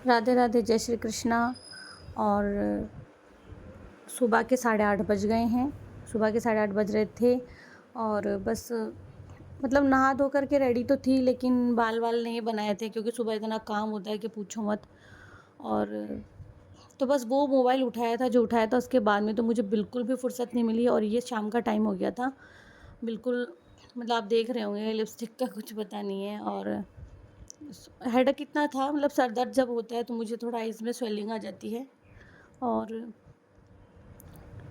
राधे राधे, जय श्री कृष्णा। और सुबह के 8:30 बज गए हैं। सुबह के 8:30 बज रहे थे और बस मतलब नहा धो कर के रेडी तो थी, लेकिन बाल नहीं बनाए थे क्योंकि सुबह इतना काम होता है कि पूछो मत। और तो बस वो मोबाइल उठाया था जो उठाया था, उसके बाद में तो मुझे बिल्कुल भी फुर्सत नहीं मिली। और ये शाम का टाइम हो गया था बिल्कुल। मतलब आप देख रहे होंगे लिपस्टिक का कुछ पता नहीं है। और हेडेक इतना था, मतलब सर दर्द जब होता है तो मुझे थोड़ा आइज़ में स्वेलिंग आ जाती है। और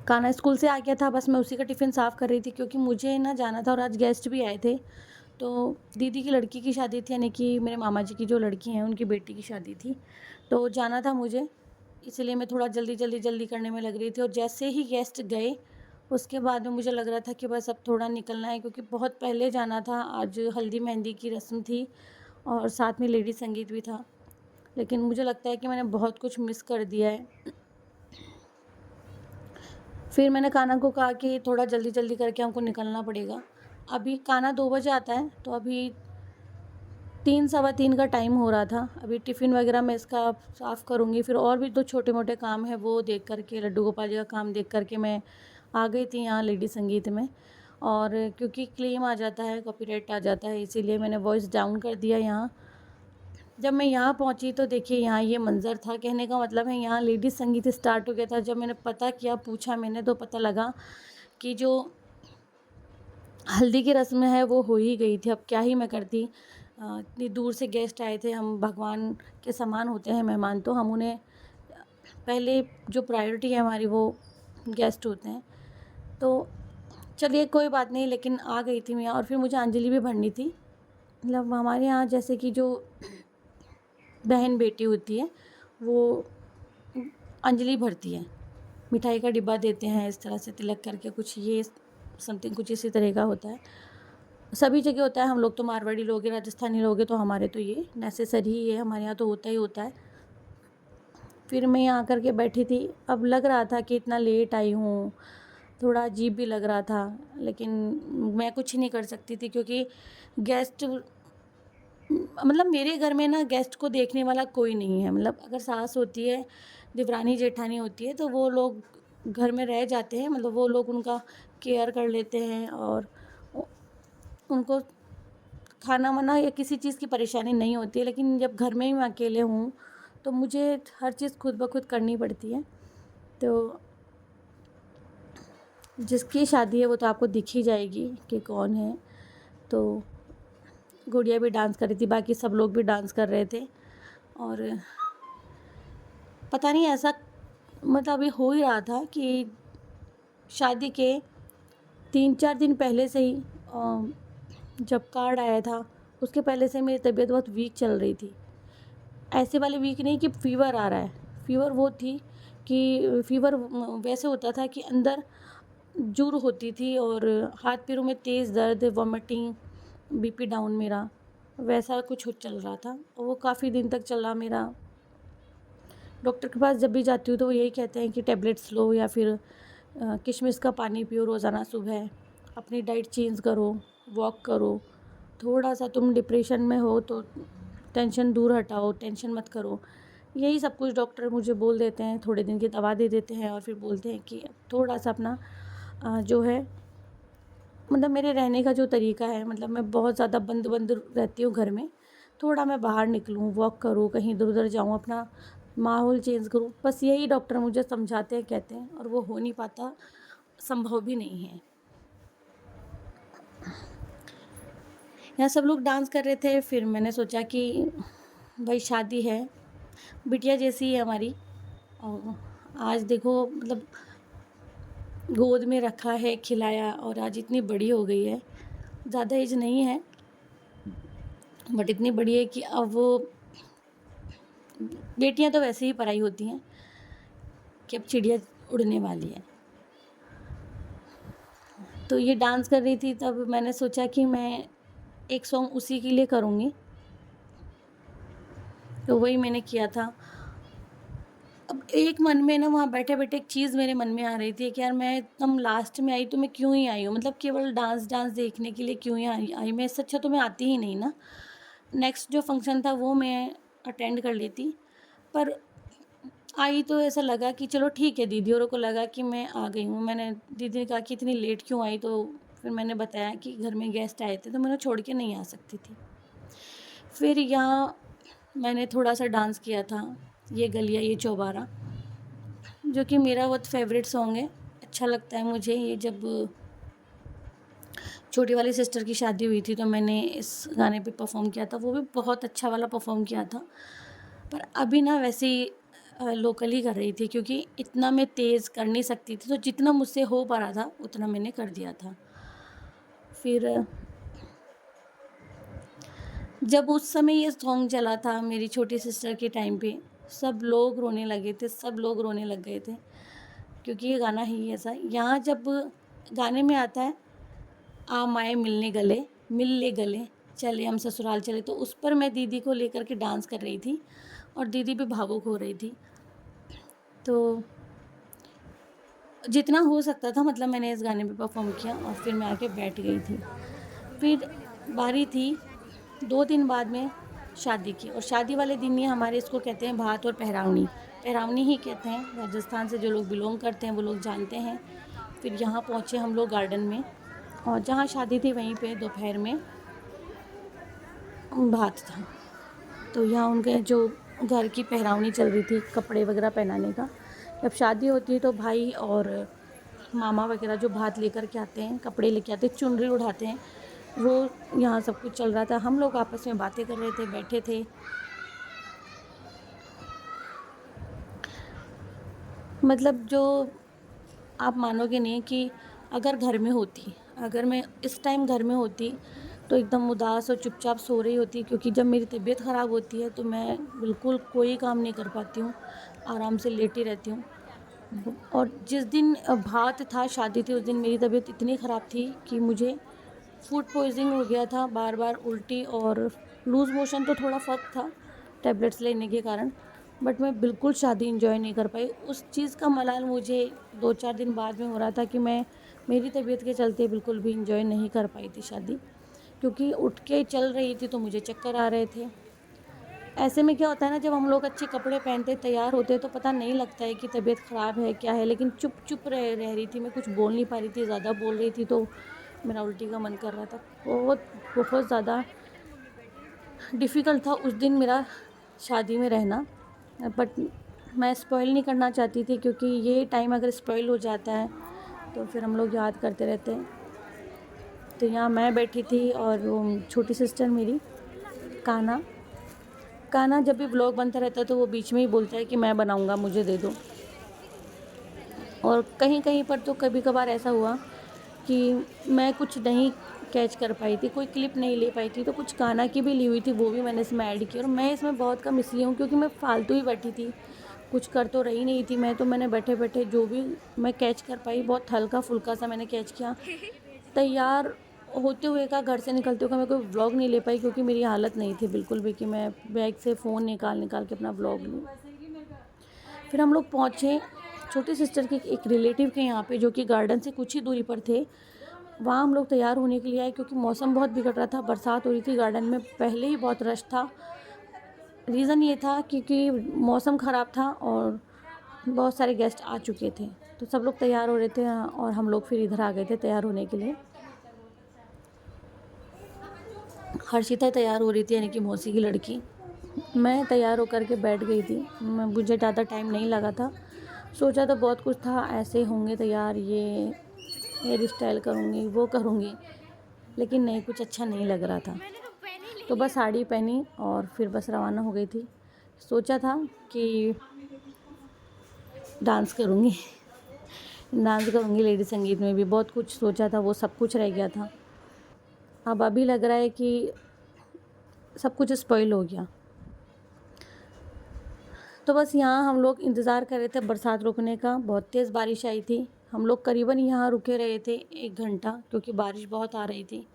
कान्हा स्कूल से आ गया था, बस मैं उसी का टिफ़िन साफ़ कर रही थी क्योंकि मुझे ना जाना था और आज गेस्ट भी आए थे। तो दीदी की लड़की की शादी थी, यानी कि मेरे मामा जी की जो लड़की हैं उनकी बेटी की शादी थी, तो जाना था मुझे। इसलिए मैं थोड़ा जल्दी करने में लग रही थी। और जैसे ही गेस्ट गए उसके बाद में मुझे लग रहा था कि बस अब थोड़ा निकलना है, क्योंकि बहुत पहले जाना था। आज हल्दी मेहंदी की रस्म थी और साथ में लेडी संगीत भी था। लेकिन मुझे लगता है कि मैंने बहुत कुछ मिस कर दिया है। फिर मैंने कान्हा को कहा कि थोड़ा जल्दी करके हमको निकलना पड़ेगा। अभी कान्हा 2 बजे आता है, तो अभी 3 सवा 3 का टाइम हो रहा था। अभी टिफ़िन वगैरह मैं इसका साफ़ करूँगी, फिर और भी 2 छोटे-मोटे काम हैं वो देख कर के, लड्डू गोपाल जी का काम देख कर के मैं आ गई थी यहाँ लेडी संगीत में। और क्योंकि क्लेम आ जाता है, कॉपीराइट आ जाता है, इसीलिए मैंने वॉइस डाउन कर दिया यहाँ। जब मैं यहाँ पहुँची तो देखिए यहाँ ये मंज़र था। कहने का मतलब है यहाँ लेडीज़ संगीत स्टार्ट हो गया था। जब मैंने पता किया, पूछा मैंने, तो पता लगा कि जो हल्दी की रस्म है वो हो ही गई थी। अब क्या ही मैं करती। इतनी दूर से गेस्ट आए थे, हम भगवान के समान होते हैं मेहमान, तो हम उन्हें पहले जो प्रायोरिटी है हमारी वो गेस्ट होते हैं। तो चलिए कोई बात नहीं, लेकिन आ गई थी मैं यहाँ। और फिर मुझे अंजलि भी भरनी थी। मतलब हमारे यहाँ जैसे कि जो बहन बेटी होती है वो अंजलि भरती है, मिठाई का डिब्बा देते हैं इस तरह से तिलक करके, कुछ ये समथिंग कुछ इसी तरह का होता है। सभी जगह होता है। हम लोग तो मारवाड़ी लोग हैं, राजस्थानी लोग हैं, तो हमारे तो ये नेसेसरी ही है, हमारे यहाँ तो होता ही होता है। फिर मैं यहाँ आकर के बैठी थी। अब लग रहा था कि इतना लेट आई हूँ, थोड़ा अजीब भी लग रहा था, लेकिन मैं कुछ नहीं कर सकती थी क्योंकि गेस्ट, मतलब मेरे घर में ना गेस्ट को देखने वाला कोई नहीं है। मतलब अगर सास होती है, देवरानी जेठानी होती है, तो वो लोग घर में रह जाते हैं, मतलब वो लोग उनका केयर कर लेते हैं और उनको खाना वाना या किसी चीज़ की परेशानी नहीं होती है। लेकिन जब घर में ही मैं अकेले हूँ तो मुझे हर चीज़ खुद ब खुद करनी पड़ती है। तो जिसकी शादी है वो तो आपको दिख ही जाएगी कि कौन है। तो गुड़िया भी डांस कर रही थी, बाकी सब लोग भी डांस कर रहे थे। और पता नहीं ऐसा, मतलब अभी हो ही रहा था कि शादी के 3-4 दिन पहले से ही जब कार्ड आया था उसके पहले से मेरी तबीयत बहुत वीक चल रही थी। ऐसे वाले वीक नहीं कि फ़ीवर आ रहा है। फ़ीवर वो थी कि फ़ीवर वैसे होता था कि अंदर जुड़ होती थी और हाथ पैरों में तेज़ दर्द, वॉमिटिंग, बीपी डाउन मेरा, वैसा कुछ चल रहा था। और वो काफ़ी दिन तक चला मेरा। डॉक्टर के पास जब भी जाती हूँ तो वो यही कहते हैं कि टैबलेट्स लो या फिर किशमिश का पानी पियो रोज़ाना सुबह, अपनी डाइट चेंज करो, वॉक करो, थोड़ा-सा तुम डिप्रेशन में हो तो टेंशन दूर हटाओ, टेंशन मत करो। यही सब कुछ डॉक्टर मुझे बोल देते हैं, थोड़े दिन की दवा दे देते हैं और फिर बोलते हैं कि थोड़ा-सा अपना जो है, मतलब मेरे रहने का जो तरीका है, मतलब मैं बहुत ज़्यादा बंद रहती हूँ घर में। थोड़ा मैं बाहर निकलूँ, वॉक करूँ, कहीं इधर-उधर जाऊँ, अपना माहौल चेंज करूँ। बस यही डॉक्टर मुझे समझाते हैं, कहते हैं, और वो हो नहीं पाता, संभव भी नहीं है। यहाँ सब लोग डांस कर रहे थे, फिर मैंने सोचा कि भाई शादी है, बिटिया जैसी है हमारी। और आज देखो, मतलब गोद में रखा है, खिलाया, और आज इतनी बड़ी हो गई है। ज़्यादा एज नहीं है बट इतनी बड़ी है कि अब वो, बेटियां तो वैसे ही पराई होती हैं, कि अब चिड़िया उड़ने वाली है। तो ये डांस कर रही थी, तब मैंने सोचा कि मैं एक सॉन्ग उसी के लिए करूँगी, तो वही मैंने किया था। अब एक मन में ना, वहाँ बैठे-बैठे एक चीज़ मेरे मन में आ रही थी कि यार मैं एकदम लास्ट में आई तो मैं क्यों ही आई हूँ? मतलब केवल डांस देखने के लिए क्यों ही आई? मैं इससे अच्छा तो मैं आती ही नहीं ना। नेक्स्ट जो फंक्शन था वो मैं अटेंड कर लेती। पर आई तो ऐसा लगा कि चलो ठीक है, दीदी औरों को लगा कि मैं आ गई हूँ। मैंने दीदी ने कहा कि इतनी लेट क्यों आई, तो फिर मैंने बताया कि घर में गेस्ट आए थे तो मैं उन्हें छोड़ के नहीं आ सकती थी। फिर यहाँ मैंने थोड़ा-सा डांस किया था, ये गलियाँ ये चौबारा, जो कि मेरा बहुत फ़ेवरेट सॉन्ग है। अच्छा लगता है मुझे ये। जब छोटी वाली सिस्टर की शादी हुई थी तो मैंने इस गाने पे परफ़ॉर्म किया था, वो भी बहुत अच्छा वाला परफ़ॉर्म किया था। पर अभी ना वैसे ही लोकल ही कर रही थी, क्योंकि इतना मैं तेज़ कर नहीं सकती थी, तो जितना मुझसे हो पा रहा था उतना मैंने कर दिया था। फिर जब उस समय ये सॉन्ग चला था मेरी छोटी सिस्टर के टाइम पे, सब लोग रोने लगे थे, सब लोग रोने लग गए थे, क्योंकि ये गाना ही ऐसा है। यहाँ जब गाने में आता है, आ माए मिलने गले, मिल ले गले, चले हम ससुराल चले, तो उस पर मैं दीदी को लेकर के डांस कर रही थी और दीदी भी भावुक हो रही थी। तो जितना हो सकता था मतलब मैंने इस गाने पे परफ़ॉर्म किया और फिर मैं आके बैठ गई थी। फिर बारी थी 2 दिन बाद में शादी की, और शादी वाले दिन ही हमारे इसको कहते हैं भात और पहरावनी। पहरावनी ही कहते हैं, राजस्थान से जो लोग बिलॉन्ग करते हैं वो लोग जानते हैं। फिर यहाँ पहुँचे हम लोग गार्डन में, और जहाँ शादी थी वहीं पे दोपहर में भात था। तो यहाँ उनके जो घर की पहरावनी चल रही थी, कपड़े वगैरह पहनाने का। जब शादी होती है तो भाई और मामा वगैरह जो भात लेकर के आते हैं, कपड़े लेके आते हैं, चुनरी उठाते हैं, वो यहाँ सब कुछ चल रहा था। हम लोग आपस में बातें कर रहे थे, बैठे थे। मतलब जो आप मानोगे नहीं कि अगर घर में होती, अगर मैं इस टाइम घर में होती तो एकदम उदास और चुपचाप सो रही होती, क्योंकि जब मेरी तबीयत ख़राब होती है तो मैं बिल्कुल कोई काम नहीं कर पाती हूँ, आराम से लेटी रहती हूँ। और जिस दिन भात था, शादी थी, उस दिन मेरी तबीयत इतनी ख़राब थी कि मुझे फूड पॉइज़निंग हो गया था, बार बार उल्टी और लूज़ मोशन। तो थोड़ा फ़र्क था टैबलेट्स लेने के कारण, बट मैं बिल्कुल शादी एंजॉय नहीं कर पाई। उस चीज़ का मलाल मुझे 2-4 दिन बाद में हो रहा था कि मैं मेरी तबीयत के चलते बिल्कुल भी एंजॉय नहीं कर पाई थी शादी, क्योंकि उठ के चल रही थी तो मुझे चक्कर आ रहे थे। ऐसे में क्या होता है ना, जब हम लोग अच्छे कपड़े पहनते तैयार होते तो पता नहीं लगता है कि तबीयत ख़राब है क्या है, लेकिन चुप चुप रह रही थी मैं, कुछ बोल नहीं पा रही थी, ज़्यादा बोल रही थी तो मेरा उल्टी का मन कर रहा था। बहुत बहुत ज़्यादा डिफ़िकल्ट था उस दिन मेरा शादी में रहना, बट मैं स्पॉइल नहीं करना चाहती थी, क्योंकि ये टाइम अगर स्पॉइल हो जाता है तो फिर हम लोग याद करते रहते हैं। तो यहाँ मैं बैठी थी और वो छोटी सिस्टर मेरी कान्हा, कान्हा जब भी व्लॉग बनता रहता है तो वो बीच में ही बोलता है कि मैं बनाऊँगा, मुझे दे दो। और कहीं कहीं पर तो कभी कभार ऐसा हुआ कि मैं कुछ नहीं कैच कर पाई थी, कोई क्लिप नहीं ले पाई थी, तो कुछ कान्हा की भी ली हुई थी, वो भी मैंने इसमें ऐड की। और मैं इसमें बहुत कम इसलिए हूँ क्योंकि मैं फालतू ही बैठी थी, कुछ कर तो रही नहीं थी मैं, तो मैंने बैठे बैठे जो भी मैं कैच कर पाई बहुत हल्का फुल्का सा मैंने कैच किया। तैयार होते हुए का, घर से निकलते हुए का मैं कोई व्लॉग नहीं ले पाई, क्योंकि मेरी हालत नहीं थी बिल्कुल भी कि मैं बैग से फ़ोन निकाल निकाल के अपना व्लॉग लूँ। फिर हम लोग पहुँचे छोटी सिस्टर के एक रिलेटिव के यहाँ पे, जो कि गार्डन से कुछ ही दूरी पर थे। वहाँ हम लोग तैयार होने के लिए आए, क्योंकि मौसम बहुत बिगड़ रहा था, बरसात हो रही थी, गार्डन में पहले ही बहुत रश था। रीज़न ये था क्योंकि मौसम ख़राब था और बहुत सारे गेस्ट आ चुके थे, तो सब लोग तैयार हो रहे थे और हम लोग फिर इधर आ गए थे तैयार होने के लिए। हर्षिता तैयार हो रही थी, यानी कि मौसी की लड़की। मैं तैयार होकर के बैठ गई थी, मुझे ज़्यादा टाइम नहीं लगा था। सोचा तो बहुत कुछ था, ऐसे होंगे तैयार, ये हेयर स्टाइल करूँगी, वो करूँगी, लेकिन नहीं, कुछ अच्छा नहीं लग रहा था। तो बस साड़ी पहनी और फिर बस रवाना हो गई थी। सोचा था कि डांस करूँगी डांस करूँगी, लेडी संगीत में भी बहुत कुछ सोचा था, वो सब कुछ रह गया था। अब अभी लग रहा है कि सब कुछ स्पॉइल हो गया। तो बस यहाँ हम लोग इंतज़ार कर रहे थे बरसात रुकने का। बहुत तेज़ बारिश आई थी, हम लोग करीबन यहाँ रुके रहे थे 1 घंटा, क्योंकि बारिश बहुत आ रही थी।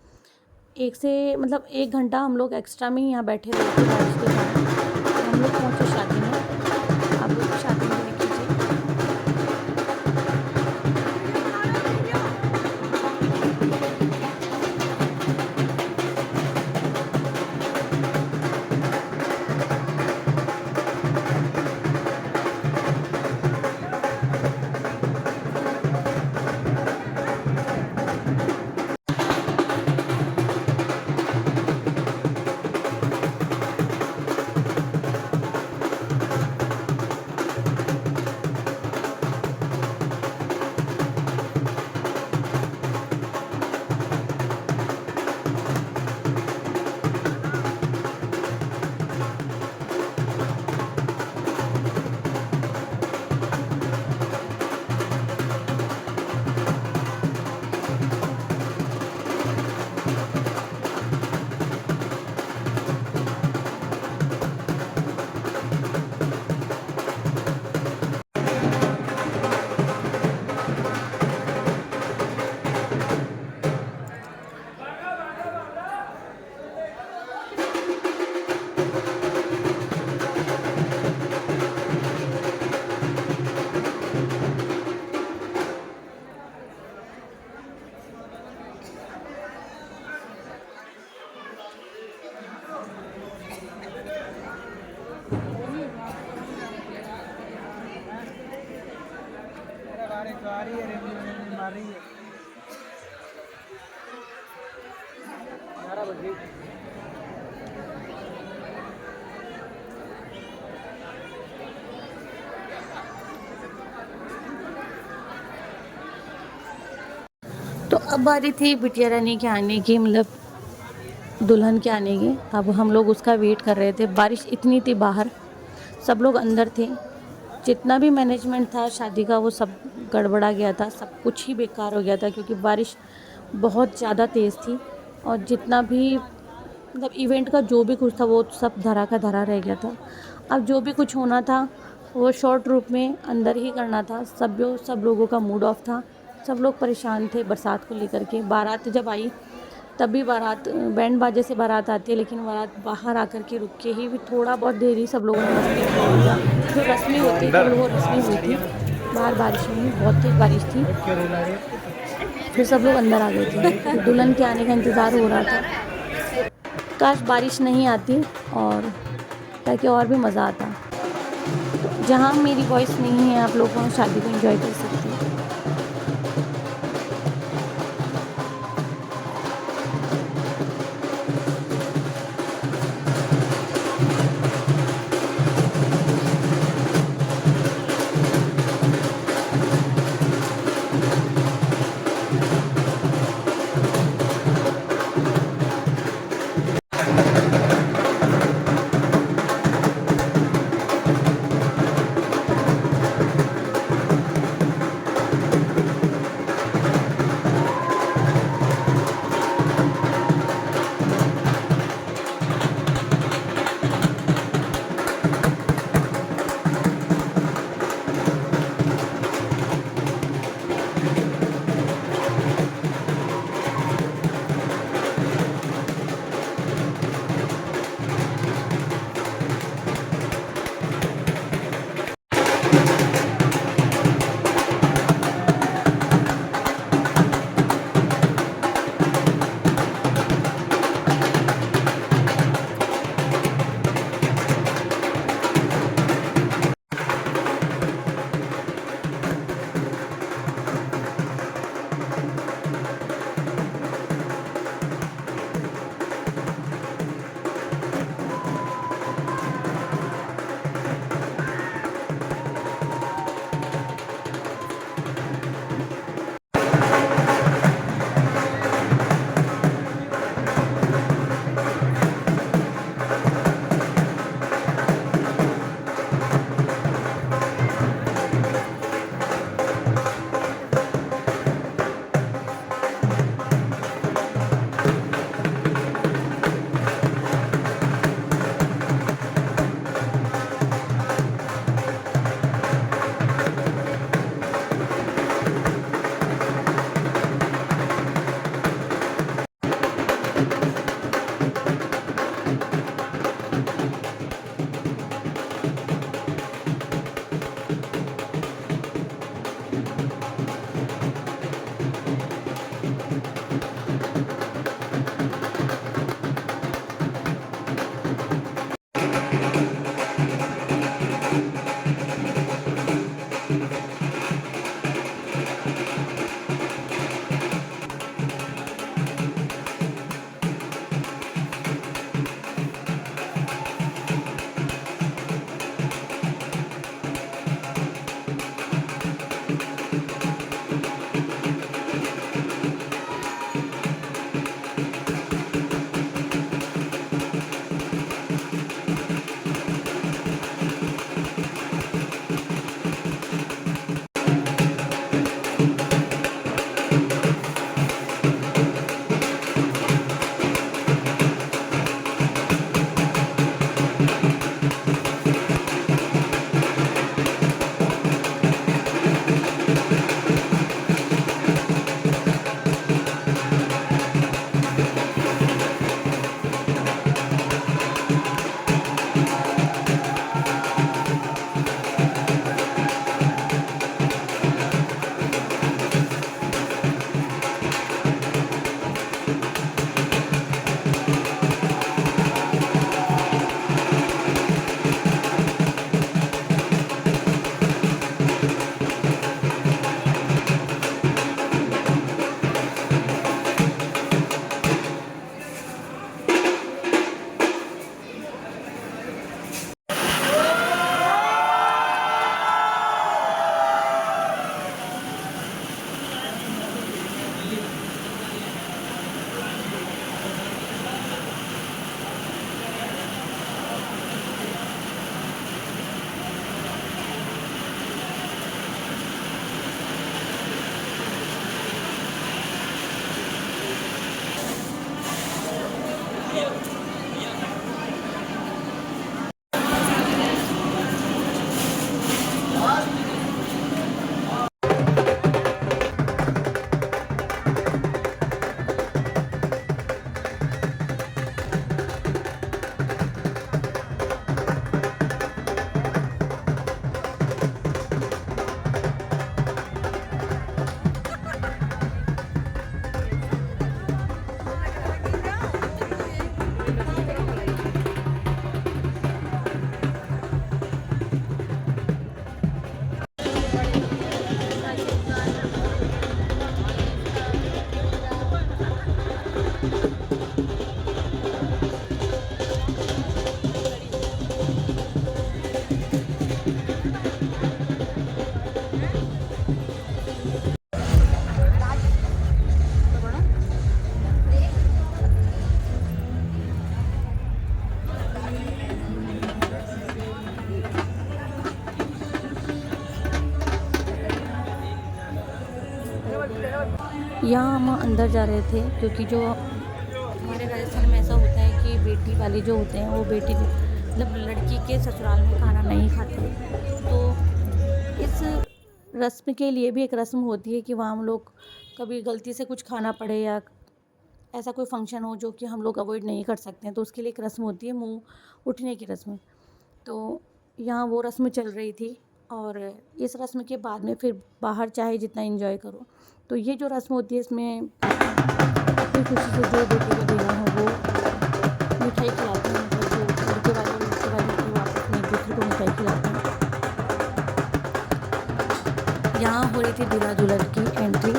1 घंटा हम लोग एक्स्ट्रा में ही यहाँ बैठे रहे थे बारिश के कारण। हम लोग पहुँचे शादी में। आप लोग भी शादी में देख लीजिए। तो अब बारी थी बिटिया रानी के आने की, मतलब दुल्हन के आने की। अब हम लोग उसका वेट कर रहे थे। बारिश इतनी थी बाहर, सब लोग अंदर थे। जितना भी मैनेजमेंट था शादी का वो सब गड़बड़ा गया था, सब कुछ ही बेकार हो गया था क्योंकि बारिश बहुत ज़्यादा तेज़ थी। और जितना भी मतलब इवेंट का जो भी कुछ था वो सब धरा का धरा रह गया था। अब जो भी कुछ होना था वो शॉर्ट रूप में अंदर ही करना था। सब लोगों का मूड ऑफ था, सब लोग परेशान थे बरसात को लेकर के। बारात जब आई तभी बारात बैंड बाजे से बारात आती है, लेकिन बारात बाहर आकर के रुक के ही भी थोड़ा बहुत देर ही सब लोगों ने मस्ती की। जो रस्में होती है केवल वो रस्में हुई थी। बाहर बारिश में ही बहुत तेज बारिश थी, फिर सब लोग अंदर आ गए थे। फिर दुल्हन के आने का इंतज़ार हो रहा था। काश बारिश नहीं आती और ताकि और भी मज़ा आता। जहाँ मेरी वॉइस नहीं है आप लोग वहाँ शादी को एंजॉय कर सकते हैं। यहाँ हम अंदर जा रहे थे क्योंकि जो हमारे राजस्थान में ऐसा होता है कि बेटी वाले जो होते हैं वो बेटी मतलब लड़की के ससुराल में खाना नहीं खाते। तो इस रस्म के लिए भी एक रस्म होती है कि वहाँ हम लोग कभी गलती से कुछ खाना पड़े या ऐसा कोई फंक्शन हो जो कि हम लोग अवॉइड नहीं कर सकते हैं, तो उसके लिए एक रस्म होती है मुँह उठने की रस्म। तो यहाँ वो रस्म चल रही थी और इस रस्म के बाद में फिर बाहर चाहे जितना एंजॉय करो। तो ये जो रस्म होती है इसमें अपनी खुशी से जो बेटे को देना हो वो मिठाई खिलाते हैं, मतलब जो लड़के वाले और लड़के वाले होते हैं वो आपस में एक दूसरे को मिठाई खिलाते हैं। यहाँ हो रही थी दूल्हा दुल्हन की एंट्री।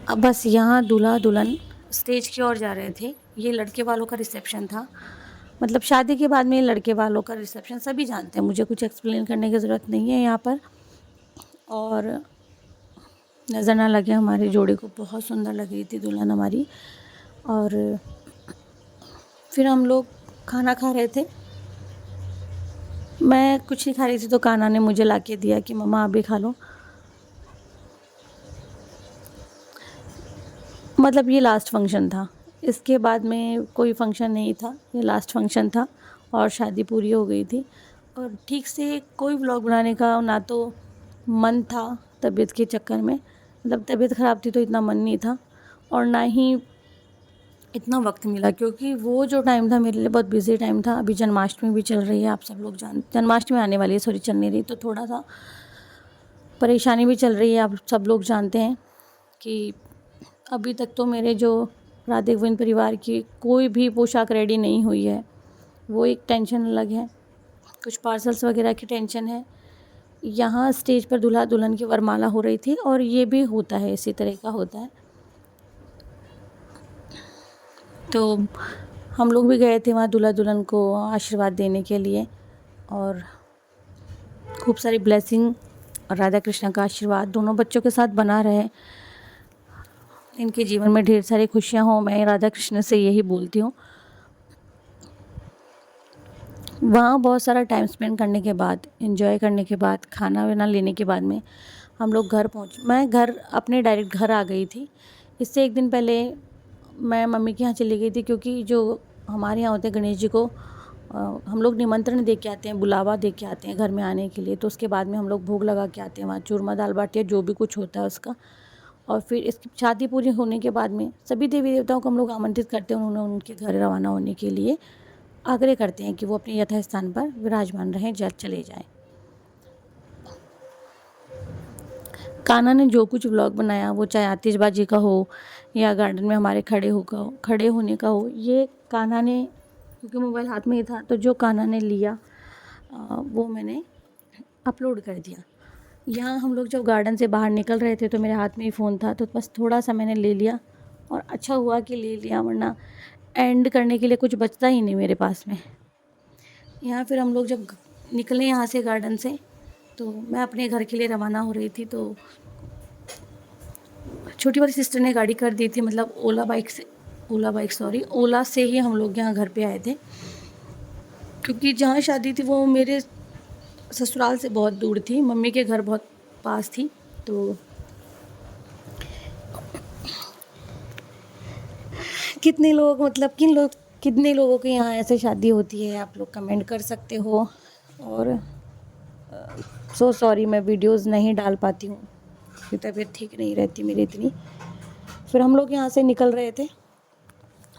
अब बस यहाँ दूल्हा दुल्हन स्टेज की ओर जा रहे थे। ये लड़के वालों का रिसेप्शन था, मतलब शादी के बाद में लड़के वालों का रिसेप्शन सभी जानते हैं, मुझे कुछ एक्सप्लेन करने की ज़रूरत नहीं है यहाँ पर। और नज़र ना लगे हमारे जोड़े को, बहुत सुंदर लग रही थी दुल्हन हमारी। और फिर हम लोग खाना खा रहे थे। मैं कुछ नहीं खा रही थी तो कान्हा ने मुझे ला के दिया कि मम्मा आप भी खा लो। मतलब ये लास्ट फंक्शन था, इसके बाद में कोई फंक्शन नहीं था, ये लास्ट फंक्शन था और शादी पूरी हो गई थी। और ठीक से कोई व्लॉग बनाने का ना तो मन था तबीयत के चक्कर में, मतलब तबीयत ख़राब थी तो इतना मन नहीं था और ना ही इतना वक्त मिला, क्योंकि वो जो टाइम था मेरे लिए बहुत बिज़ी टाइम था। अभी जन्माष्टमी भी चल रही है, आप सब लोग जन्माष्टमी आने वाली है, सॉरी चल नहीं रही, तो थोड़ा सा परेशानी भी चल रही है। आप सब लोग जानते हैं कि अभी तक तो मेरे जो राधे गोविंद परिवार की कोई भी पोशाक रेडी नहीं हुई है, वो एक टेंशन अलग है। कुछ पार्सल्स वगैरह की टेंशन है। यहाँ स्टेज पर दूल्हा दुल्हन की वरमाला हो रही थी और ये भी होता है, इसी तरह का होता है। तो हम लोग भी गए थे वहाँ दूल्हा दुल्हन को आशीर्वाद देने के लिए और खूब सारी ब्लेसिंग और राधा कृष्ण का आशीर्वाद दोनों बच्चों के साथ बना रहे, इनके जीवन में ढेर सारी खुशियाँ हों, मैं राधा कृष्ण से यही बोलती हूँ। वहाँ बहुत सारा टाइम स्पेंड करने के बाद, एंजॉय करने के बाद, खाना वाना लेने के बाद में हम लोग घर मैं घर अपने डायरेक्ट घर आ गई थी। इससे एक दिन पहले मैं मम्मी के यहाँ चली गई थी, क्योंकि जो हमारे यहाँ होते हैं गणेश जी को हम लोग निमंत्रण दे के आते हैं, बुलावा दे के आते हैं घर में आने के लिए। तो उसके बाद में हम लोग भोग लगा के आते हैं वहाँ, चूरमा दाल बाटी या जो भी कुछ होता है उसका। और फिर इसकी शादी पूरी होने के बाद में सभी देवी देवताओं को हम लोग आमंत्रित करते हैं, उन्होंने उनके घर रवाना होने के लिए आग्रह करते हैं कि वो अपने यथास्थान पर विराजमान रहें, जब चले जाएं। कान्हा ने जो कुछ व्लॉग बनाया, वो चाहे आतिशबाजी का हो या गार्डन में हमारे खड़े होने का हो, ये कान्हा ने, क्योंकि मोबाइल हाथ में ही था, तो जो कान्हा ने लिया वो मैंने अपलोड कर दिया। यहाँ हम लोग जब गार्डन से बाहर निकल रहे थे तो मेरे हाथ में ही फ़ोन था, तो बस थोड़ा सा मैंने ले लिया और अच्छा हुआ कि ले लिया, वरना एंड करने के लिए कुछ बचता ही नहीं मेरे पास में। यहाँ फिर हम लोग जब निकले यहाँ से गार्डन से, तो मैं अपने घर के लिए रवाना हो रही थी। तो छोटी वाली सिस्टर ने गाड़ी कर दी थी, मतलब ओला से ही हम लोग यहाँ घर पे आए थे, क्योंकि जहाँ शादी थी वो मेरे ससुराल से बहुत दूर थी, मम्मी के घर बहुत पास थी। तो कितने लोगों के यहाँ ऐसे शादी होती है, आप लोग कमेंट कर सकते हो। और सो सॉरी, मैं वीडियोस नहीं डाल पाती हूँ, तबीयत ठीक नहीं रहती मेरी इतनी। फिर हम लोग यहाँ से निकल रहे थे,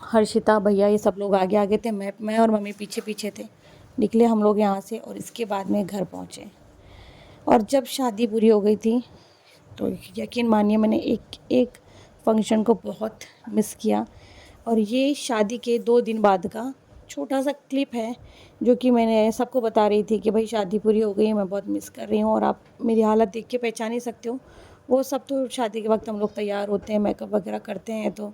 हर्षिता भैया ये सब लोग आगे आगे थे, मैं और मम्मी पीछे पीछे थे। निकले हम लोग यहाँ से और इसके बाद में घर पहुँचे। और जब शादी पूरी हो गई थी तो यकीन मानिए मैंने एक फंक्शन को बहुत मिस किया। और ये शादी के 2 दिन बाद का छोटा सा क्लिप है जो कि मैंने सबको बता रही थी कि भाई शादी पूरी हो गई है, मैं बहुत मिस कर रही हूँ और आप मेरी हालत देख के पहचान ही सकते हो। वो सब तो शादी के वक्त हम लोग तैयार होते हैं, मेकअप वगैरह करते हैं, तो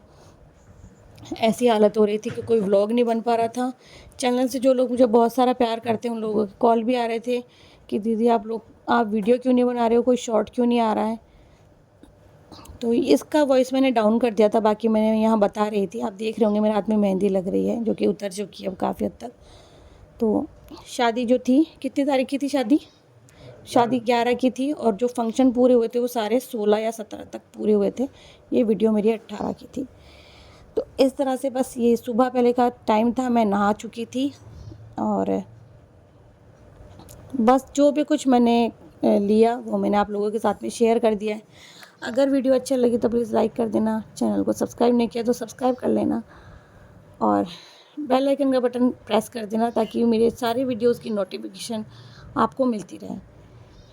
ऐसी हालत हो रही थी कि कोई व्लॉग नहीं बन पा रहा था। चैनल से जो लोग मुझे बहुत सारा प्यार करते हैं उन लोगों के कॉल भी आ रहे थे कि दीदी आप वीडियो क्यों नहीं बना रहे हो, कोई शॉर्ट क्यों नहीं आ रहा है। तो इसका वॉइस मैंने डाउन कर दिया था, बाकी मैंने यहाँ बता रही थी। आप देख रहे होंगे मेरे हाथ में मेहंदी लग रही है जो कि उतर चुकी है अब काफ़ी हद तक। तो शादी जो थी, कितनी तारीख की थी शादी? शादी 11 की थी और जो फंक्शन पूरे हुए थे वो सारे 16 या 17 तक पूरे हुए थे। ये वीडियो मेरी 18 की थी। तो इस तरह से बस ये सुबह पहले का टाइम था, मैं नहा चुकी थी और बस जो भी कुछ मैंने लिया वो मैंने आप लोगों के साथ में शेयर कर दिया है। अगर वीडियो अच्छा लगी तो प्लीज़ लाइक कर देना, चैनल को सब्सक्राइब नहीं किया तो सब्सक्राइब कर लेना और बेल आइकन का बटन प्रेस कर देना ताकि मेरे सारे वीडियोज़ की नोटिफिकेशन आपको मिलती रहे।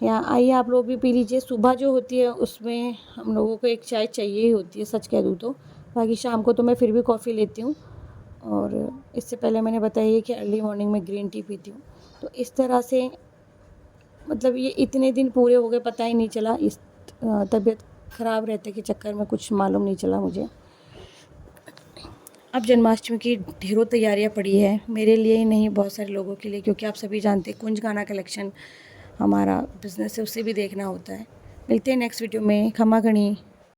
या आइए आप लोग भी पी लीजिए। सुबह जो होती है उसमें हम लोगों को एक चाय चाहिए ही होती है, सच कह दूँ तो। बाकी शाम को तो मैं फिर भी कॉफ़ी लेती हूँ और इससे पहले मैंने बताया कि अर्ली मॉर्निंग में ग्रीन टी पीती हूँ। तो इस तरह से मतलब ये इतने दिन पूरे हो गए पता ही नहीं चला। इस तबीयत ख़राब रहने के चक्कर में कुछ मालूम नहीं चला मुझे। अब जन्माष्टमी की ढेरों तैयारियां पड़ी है, मेरे लिए ही नहीं बहुत सारे लोगों के लिए, क्योंकि आप सभी जानते हैं कुंज गाना कलेक्शन हमारा बिज़नेस है, उसे भी देखना होता है। मिलते हैं नेक्स्ट वीडियो में। खमा गणी।